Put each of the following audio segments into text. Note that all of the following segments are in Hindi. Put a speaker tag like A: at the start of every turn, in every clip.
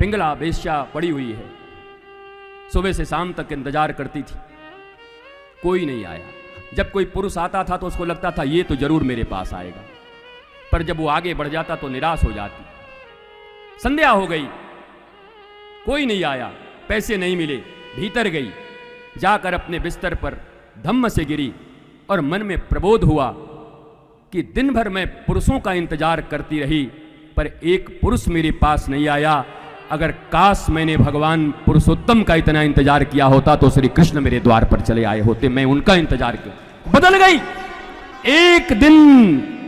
A: पिंगला वेश्या पड़ी हुई है, सुबह से शाम तक इंतजार करती थी, कोई नहीं आया। जब कोई पुरुष आता था तो उसको लगता था ये तो जरूर मेरे पास आएगा, पर जब वो आगे बढ़ जाता तो निराश हो जाती। संध्या हो गई, कोई नहीं आया, पैसे नहीं मिले, भीतर गई, जाकर अपने बिस्तर पर धम्म से गिरी और मन में प्रबोध हुआ कि दिन भर मैं पुरुषों का इंतजार करती रही पर एक पुरुष मेरे पास नहीं आया। अगर काश मैंने भगवान पुरुषोत्तम का इतना इंतजार किया होता तो श्री कृष्ण मेरे द्वार पर चले आए होते, मैं उनका इंतजार क्यों। बदल गई, एक दिन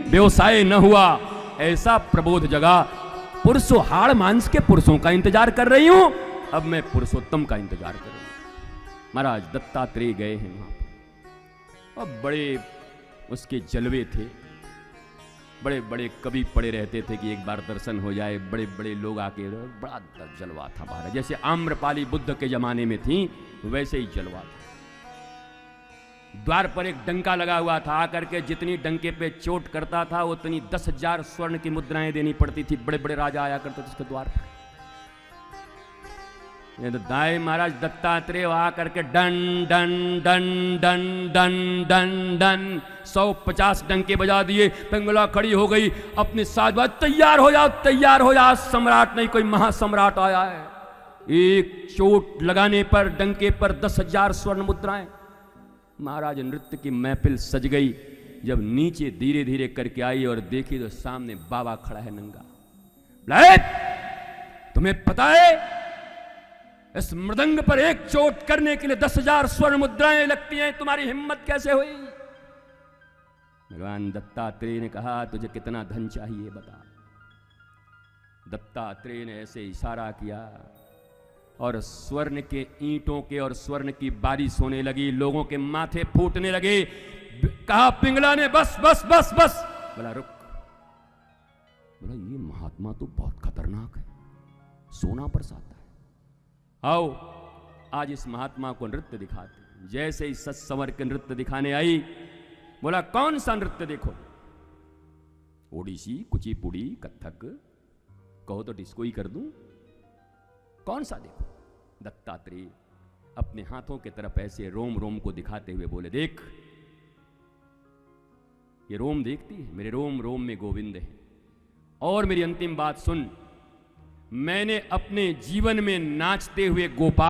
A: व्यवसाय न हुआ, ऐसा प्रबोध जगा, पुरुषों हाड़ मांस के पुरुषों का इंतजार कर रही हूं, अब मैं पुरुषोत्तम का इंतजार कर रही हूं। महाराज दत्तात्रेय गए हैं वहां पर, और बड़े उसके जलवे थे, बड़े बड़े कवि पड़े रहते थे कि एक बार दर्शन हो जाए, बड़े बड़े लोग आके, बड़ा जलवा था महाराज, जैसे आम्रपाली बुद्ध के जमाने में थी वैसे ही जलवा था। द्वार पर एक डंका लगा हुआ था, आकर के जितनी डंके पे चोट करता था उतनी 10,000 स्वर्ण की मुद्राएं देनी पड़ती थी। बड़े बड़े राजा आया करते थे उसके द्वार पर। तो दाई महाराज दत्तात्रेय आकर के done done done done done done done 150 डंके बजा दिए। पिंगला खड़ी हो गई, अपने साथ बात, तैयार हो जाओ, तैयार हो जाओ, सम्राट नहीं कोई महासम्राट आया है। एक चोट लगाने पर डंके पर 10,000 स्वर्ण मुद्राएं। महाराज नृत्य की महफिल सज गई। जब नीचे धीरे धीरे करके आई और देखी तो सामने बाबा खड़ा है नंगा। तुम्हें पता है इस मृदंग पर एक चोट करने के लिए 10,000 स्वर्ण मुद्राएं लगती हैं, तुम्हारी हिम्मत कैसे हुई? भगवान दत्तात्रेय ने कहा तुझे कितना धन चाहिए बता। दत्तात्रेय ने ऐसे इशारा किया और स्वर्ण के ईंटों के और स्वर्ण की बारिश होने लगी, लोगों के माथे फूटने लगे। कहा पिंगला ने बस बस बस बस। बोला रुक, बोला ये महात्मा तो बहुत खतरनाक है, सोना बरसाता है, आओ आज इस महात्मा को नृत्य दिखाते। जैसे ही सच संवर के नृत्य दिखाने आई, बोला कौन सा नृत्य देखो? ओडिसी, कुचिपुड़ी, कथक, कहो तो डिस्को ही कर दूं, कौन सा देखो? दत्तात्रेय अपने हाथों के तरफ ऐसे रोम रोम को दिखाते हुए बोले देख, ये रोम देखती है, मेरे रोम रोम में गोविंद है। और मेरी अंतिम बात सुन, मैंने अपने जीवन में नाचते हुए गोपाल